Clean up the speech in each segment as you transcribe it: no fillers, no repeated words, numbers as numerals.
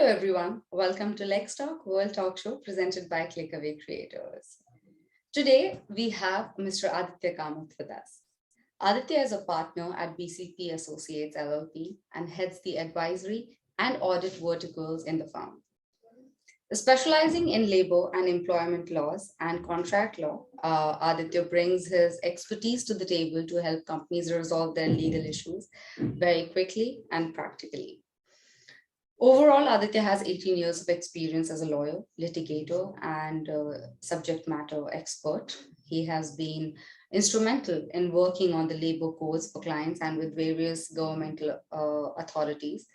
everyone. Welcome to LexTalk, World Talk Show presented by Clickaway Creators. Today, we have Mr. Aditya Kamath with us. Aditya is a partner at BCP Associates LLP and heads the advisory and audit verticals in the firm. Specializing in labor and employment laws and contract law, Aditya brings his expertise to the table to help companies resolve their legal issues very quickly and practically. Overall, Aditya has 18 years of experience as a lawyer, litigator, and subject matter expert. He has been instrumental in working on the labor codes for clients and with various governmental authorities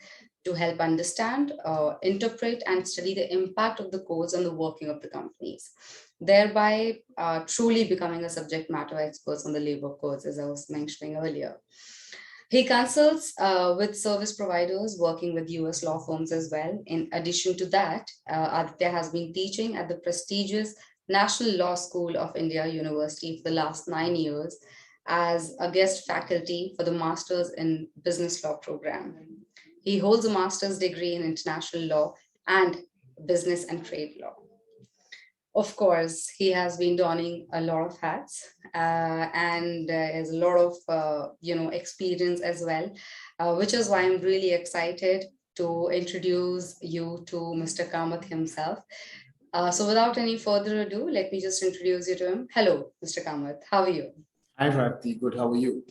to help understand, interpret, and study the impact of the codes on the working of the companies, thereby truly becoming a subject matter expert on the labor codes, as I was mentioning earlier. He consults with service providers working with US law firms as well. In addition to that, Aditya has been teaching at the prestigious National Law School of India University for the last 9 years as a guest faculty for the Masters in Business Law program. He holds a master's degree in international law and business and trade law. Of course, he has been donning a lot of hats and has a lot of experience as well, which is why I'm really excited to introduce you to Mr. Kamath himself. So without any further ado, let me just introduce you to him. Hello, Mr. Kamath. How are you? Hi, Bharti. Good. How are you?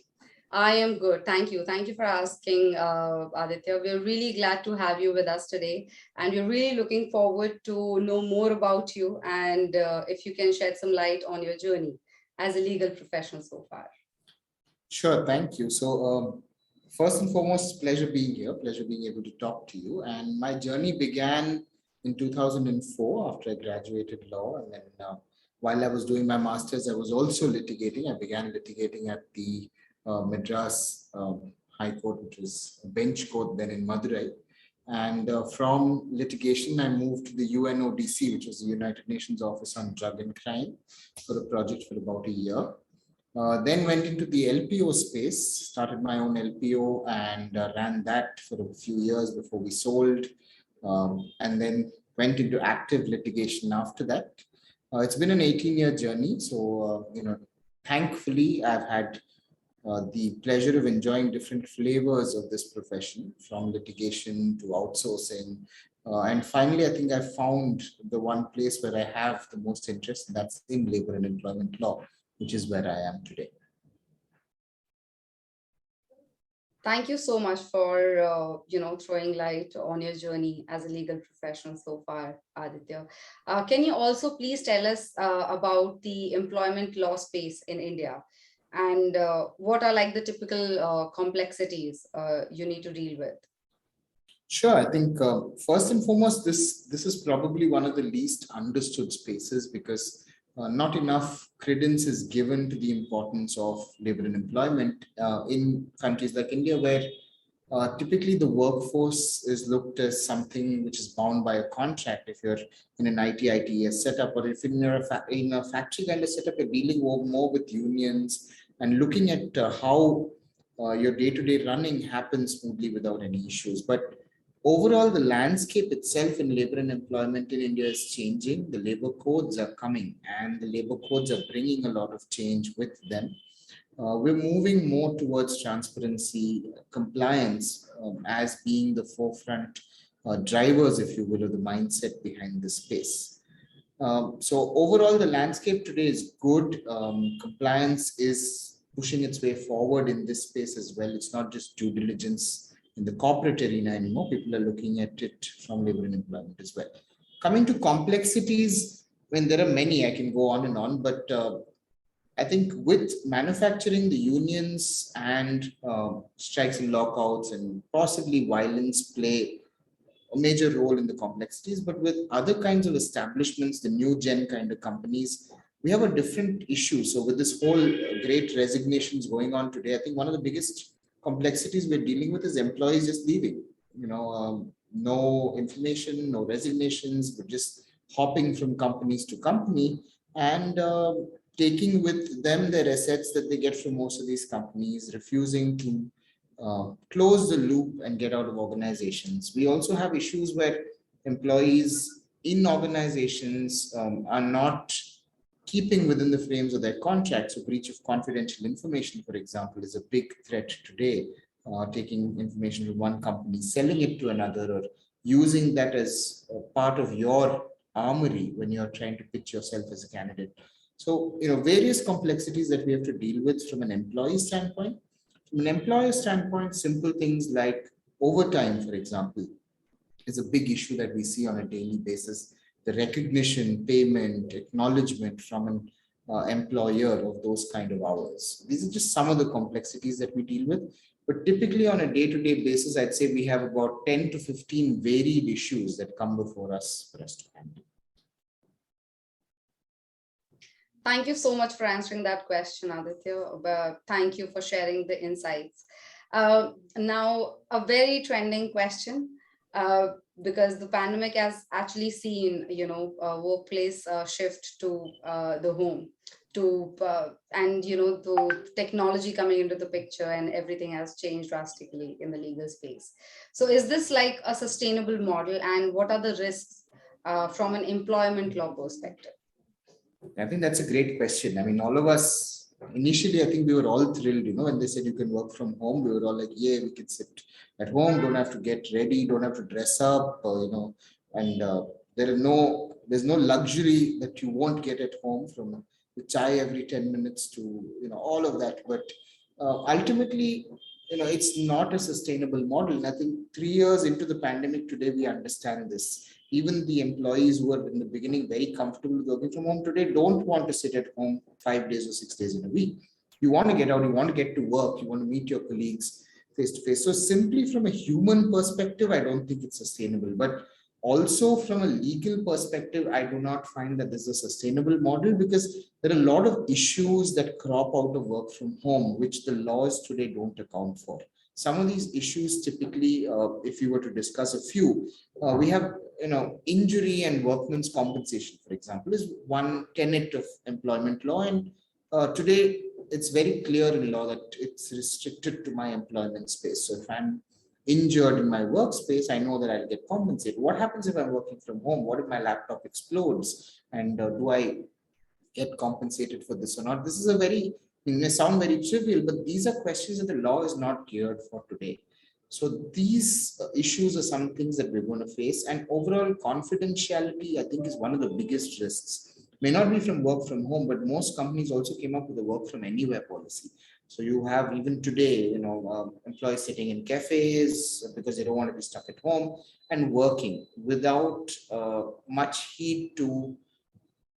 I am good. Thank you. Thank you for asking, Aditya. We're really glad to have you with us today. And we're really looking forward to know more about you and if you can shed some light on your journey as a legal professional so far. Sure. Thank you. So first and foremost, pleasure being here, pleasure being able to talk to you. And my journey began in 2004 after I graduated law. And then while I was doing my master's, I was also litigating. I began litigating at the Madras High Court, which was a bench court then in Madurai. And from litigation, I moved to the UNODC, which was the United Nations Office on Drug and Crime, for a project for about a year. Then went into the LPO space, started my own LPO and ran that for a few years before we sold, and then went into active litigation after that. It's been an 18-year journey. So, thankfully, I've had the pleasure of enjoying different flavors of this profession, from litigation to outsourcing. And finally, I think I found the one place where I have the most interest, and that's in labor and employment law, which is where I am today. Thank you so much for throwing light on your journey as a legal professional so far, Aditya. Can you also please tell us about the employment law space in India? And what are like the typical complexities you need to deal with? Sure. I think first and foremost, this is probably one of the least understood spaces because not enough credence is given to the importance of labor and employment in countries like India, where typically the workforce is looked as something which is bound by a contract. If you're in an ITES setup, or if you're in a factory kind of setup, you're dealing more with unions and looking at how your day-to-day running happens smoothly without any issues. But overall, the landscape itself in labor and employment in India is changing. The labor codes are coming, and the labor codes are bringing a lot of change with them. We're moving more towards transparency, compliance as being the forefront drivers, if you will, of the mindset behind the space. So overall, the landscape today is good. Compliance is pushing its way forward in this space as well. It's not just due diligence in the corporate arena anymore. People are looking at it from labor and employment as well. Coming to complexities, when there are many, I can go on and on, but I think with manufacturing, the unions and strikes and lockouts and possibly violence play a major role in the complexities. But with other kinds of establishments, the new gen kind of companies, we have a different issue. So with this whole great resignations going on today, I think one of the biggest complexities we're dealing with is employees just leaving. No information, no resignations, but just hopping from companies to company and taking with them their assets that they get from most of these companies, refusing to close the loop and get out of organizations. We also have issues where employees in organizations are not keeping within the frames of their contracts. So breach of confidential information, for example, is a big threat today. Taking information from one company, selling it to another, or using that as a part of your armory when you're trying to pitch yourself as a candidate. So, various complexities that we have to deal with from an employee standpoint. From an employer standpoint, simple things like overtime, for example, is a big issue that we see on a daily basis. The recognition, payment, acknowledgement from an employer of those kind of hours. These are just some of the complexities that we deal with. But typically on a day-to-day basis, I'd say we have about 10 to 15 varied issues that come before us for us to handle. Thank you so much for answering that question, Aditya. Thank you for sharing the insights. Now, a very trending question, because the pandemic has actually seen, workplace shift to the home, and the technology coming into the picture, and everything has changed drastically in the legal space. So, is this like a sustainable model, and what are the risks from an employment law perspective? I think that's a great question. I mean, all of us, initially, I think we were all thrilled, when they said you can work from home, we were all like, yeah, we can sit at home, don't have to get ready, don't have to dress up, and there's no luxury that you won't get at home, from the chai every 10 minutes to, all of that. But ultimately, it's not a sustainable model. And I think 3 years into the pandemic today, we understand this. Even the employees who were in the beginning very comfortable with working from home today don't want to sit at home 5 days or 6 days in a week. You want to get out, you want to get to work, you want to meet your colleagues face to face. So simply from a human perspective, I don't think it's sustainable. But also from a legal perspective, I do not find that this is a sustainable model, because there are a lot of issues that crop out of work from home, which the laws today don't account for. Some of these issues typically, if you were to discuss a few, we have, injury and workman's compensation, for example, is one tenet of employment law. And today it's very clear in law that it's restricted to my employment space. So if I'm injured in my workspace, I know that I'll get compensated. What happens if I'm working from home? What if my laptop explodes? And do I get compensated for this or not? This is it may sound very trivial, but these are questions that the law is not geared for today. So these issues are some things that we're going to face. And overall confidentiality, I think, is one of the biggest risks. May not be from work from home, but most companies also came up with a work from anywhere policy. So you have, even today, employees sitting in cafes because they don't want to be stuck at home and working without much heed to,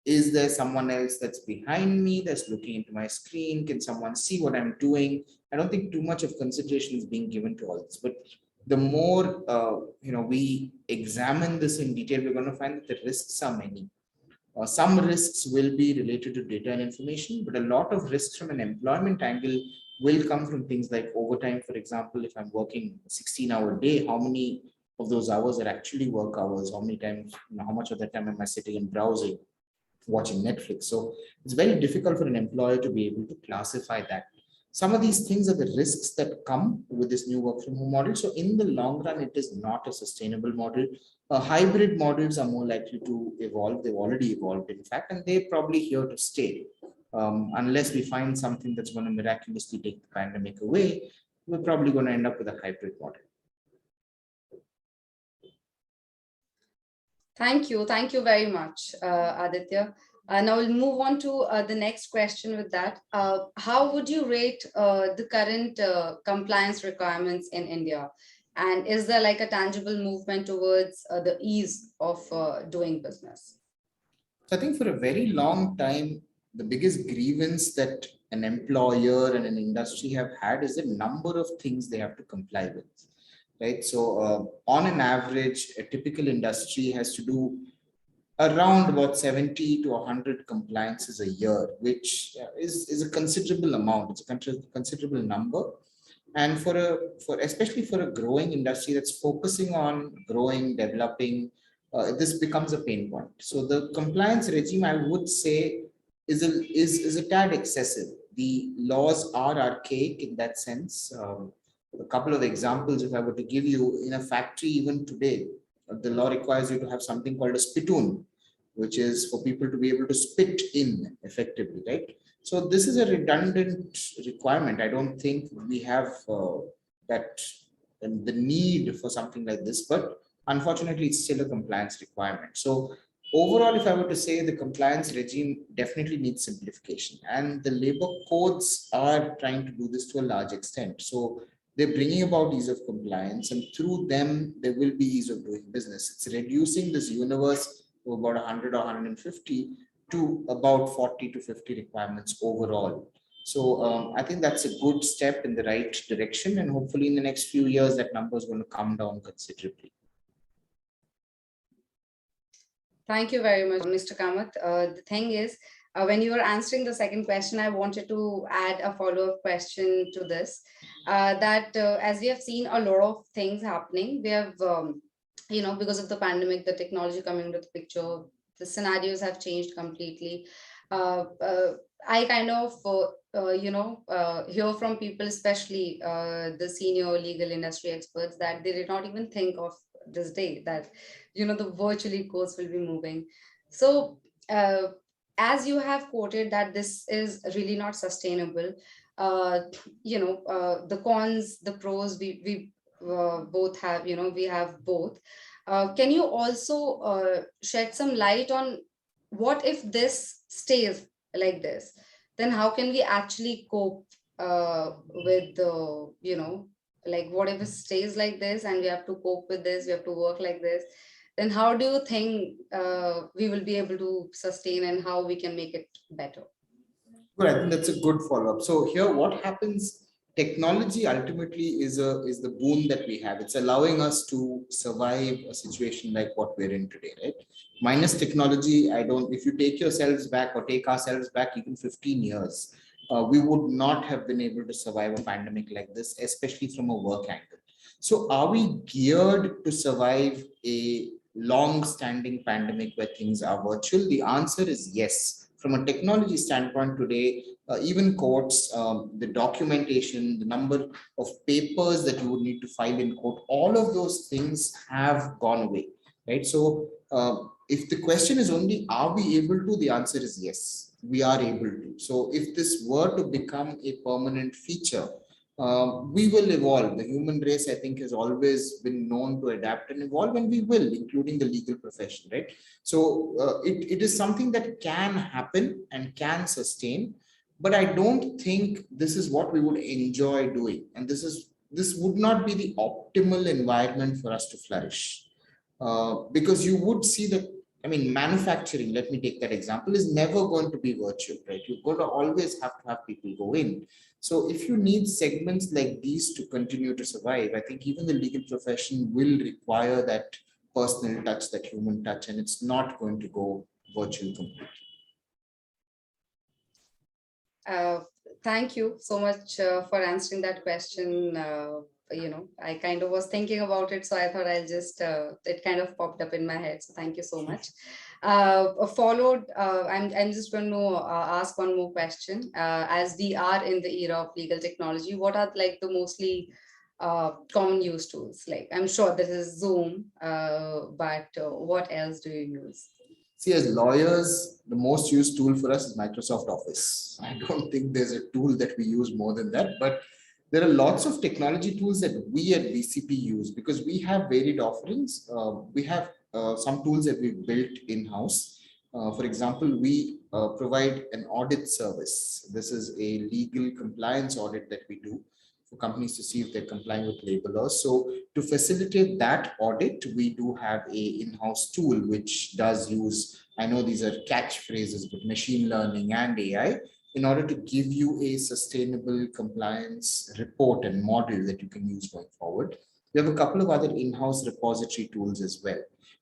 is there someone else that's behind me that's looking into my screen? Can someone see what I'm doing? I don't think too much of consideration is being given to all this. But the more we examine this in detail, we're going to find that the risks are many. Some risks will be related to data and information, but a lot of risks from an employment angle will come from things like overtime. For example, if I'm working a 16-hour day, how many of those hours are actually work hours? How many times, how much of that time am I sitting and browsing, watching Netflix? So it's very difficult for an employer to be able to classify that. Some of these things are the risks that come with this new work from home model. So in the long run, it is not a sustainable model. Hybrid models are more likely to evolve. They've already evolved, in fact, and they're probably here to stay. Unless we find something that's going to miraculously take the pandemic away, we're probably going to end up with a hybrid model. Thank you. Thank you very much, Aditya. Now we'll move on to the next question with that. How would you rate the current compliance requirements in India? And is there like a tangible movement towards the ease of doing business? So I think for a very long time, the biggest grievance that an employer and an industry have had is the number of things they have to comply with. Right. So on an average, a typical industry has to do around about 70 to 100 compliances a year, which is a considerable amount. It's a considerable number. And especially for a growing industry that's focusing on growing, developing, this becomes a pain point. So the compliance regime, I would say, is a tad excessive. The laws are archaic in that sense. A couple of examples, if I were to give you, in a factory even today, the law requires you to have something called a spittoon, which is for people to be able to spit in effectively, right? So this is a redundant requirement. I don't think we have that the need for something like this, but unfortunately, it's still a compliance requirement. So overall, if I were to say, the compliance regime definitely needs simplification, and the labor codes are trying to do this to a large extent. So they're bringing about ease of compliance, and through them, there will be ease of doing business. It's reducing this universe to about 100 or 150 to about 40 to 50 requirements overall. So I think that's a good step in the right direction, and hopefully in the next few years, that number is going to come down considerably. Thank you very much, Mr. Kamath. The thing is, when you were answering the second question, I wanted to add a follow-up question to this. As we have seen a lot of things happening, we have, because of the pandemic, the technology coming into the picture, the scenarios have changed completely. I kind of, hear from people, especially the senior legal industry experts, that they did not even think of this day that the virtually course will be moving. So as you have quoted that this is really not sustainable, the cons, the pros, we both have, we have both. Can you also shed some light on what if this stays like this? Then how can we actually cope with the, like what if it stays like this and we have to cope with this, we have to work like this? Then how do you think we will be able to sustain, and how we can make it better? Well, I think that's a good follow-up. So here, what happens? Technology ultimately is the boon that we have. It's allowing us to survive a situation like what we're in today, right? Minus technology, I don't. If you take yourselves back or take ourselves back even 15 years, we would not have been able to survive a pandemic like this, especially from a work angle. So, are we geared to survive a long-standing pandemic where things are virtual? The answer is yes. From a technology standpoint today, even courts, the documentation, the number of papers that you would need to file in court, all of those things have gone away, right? So if the question is only, are we able to? The answer is yes, we are able to. So if this were to become a permanent feature, we will evolve. The human race, I think, has always been known to adapt and evolve, and we will, including the legal profession, right? So it is something that can happen and can sustain, but I don't think this is what we would enjoy doing, and this would not be the optimal environment for us to flourish, because you would see that. I mean, manufacturing, let me take that example, is never going to be virtual, right? You're going to always have to have people go in. So if you need segments like these to continue to survive, I think even the legal profession will require that personal touch, that human touch, and it's not going to go virtual completely. Thank you so much for answering that question. I kind of was thinking about it, so I thought I'll just, it kind of popped up in my head. So thank you so much. I'm just going to ask one more question. As we are in the era of legal technology, what are like the mostly common use tools? Like, I'm sure this is Zoom, but what else do you use? See, as lawyers, the most used tool for us is Microsoft Office. I don't think there's a tool that we use more than that, but there are lots of technology tools that we at BCP use because we have varied offerings. We have some tools that we've built in-house. For example, we provide an audit service. This is a legal compliance audit that we do for companies to see if they're complying with labor laws. So to facilitate that audit, we do have a in-house tool which does use, I know these are catchphrases, but machine learning and AI, in order to give you a sustainable compliance report and model that you can use going forward. We have a couple of other in-house repository tools as well.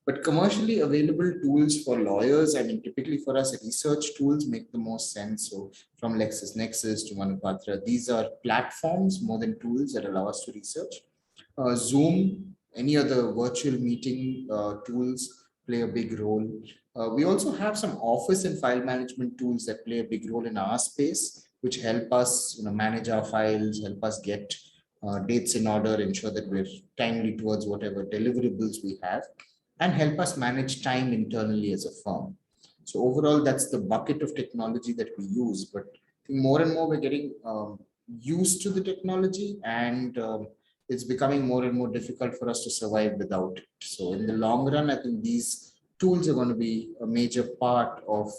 But commercially available tools for lawyers, I mean, typically for us, research tools make the most sense. So from LexisNexis to Manupatra, these are platforms more than tools that allow us to research. Zoom, any other virtual meeting tools play a big role. We also have some office and file management tools that play a big role in our space, which help us manage our files, help us get dates in order, ensure that we're timely towards whatever deliverables we have. and help us manage time internally as a firm. So overall, that's the bucket of technology that we use. But I think more and more we're getting used to the technology, and it's becoming more and more difficult for us to survive without it. So in the long run, I think these tools are going to be a major part of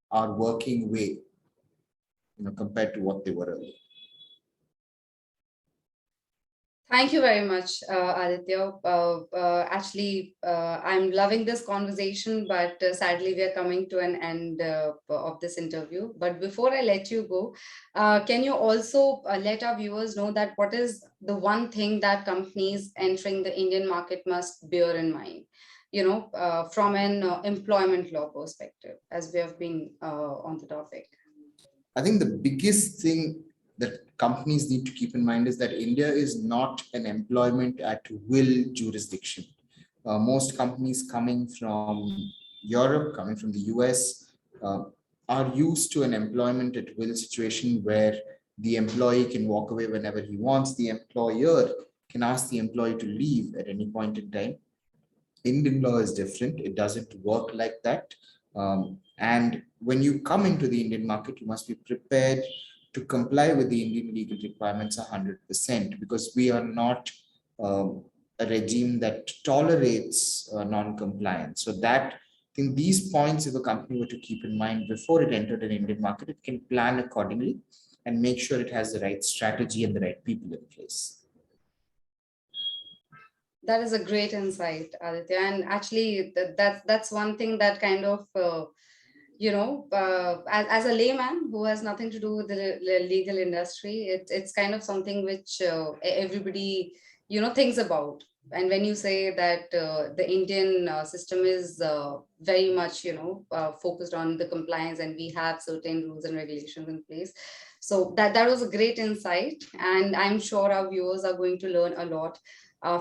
our working way, compared to what they were earlier. Thank you very much, Aditya. I'm loving this conversation, but sadly, we are coming to an end of this interview. But before I let you go, can you also let our viewers know that what is the one thing that companies entering the Indian market must bear in mind, from an employment law perspective, as we have been on the topic? I think the biggest thing that companies need to keep in mind is that India is not an employment at will jurisdiction. Most companies coming from Europe, coming from the US, are used to an employment at will situation where the employee can walk away whenever he wants. The employer can ask the employee to leave at any point in time. Indian law is different. It doesn't work like that. And when you come into the Indian market, you must be prepared to comply with the Indian legal requirements 100%, because we are not a regime that tolerates non-compliance. So that, I think these points, if a company were to keep in mind before it entered an Indian market, it can plan accordingly and make sure it has the right strategy and the right people in place. That is a great insight, Aditya. And actually, that's one thing that kind of, as a layman who has nothing to do with the legal industry, it's kind of something which everybody, thinks about. And when you say that the Indian system is very much, focused on the compliance, and we have certain rules and regulations in place. So that was a great insight. And I'm sure our viewers are going to learn a lot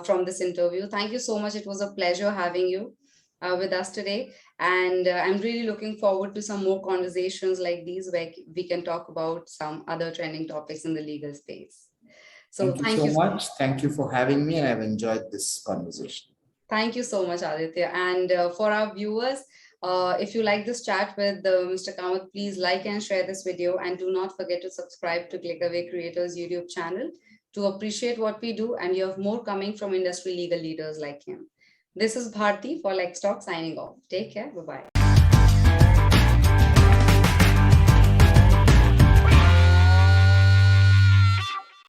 from this interview. Thank you so much. It was a pleasure having you with us today. And I'm really looking forward to some more conversations like these where we can talk about some other trending topics in the legal space. So thank you so much. Thank you for having me. I've enjoyed this conversation. Thank you so much, Aditya. And for our viewers, if you like this chat with Mr. Kamath, please like and share this video, and do not forget to subscribe to ClickAway Creators YouTube channel to appreciate what we do, and you have more coming from industry legal leaders like him. This is Bharti for LexTalk signing off. Take care. Bye-bye.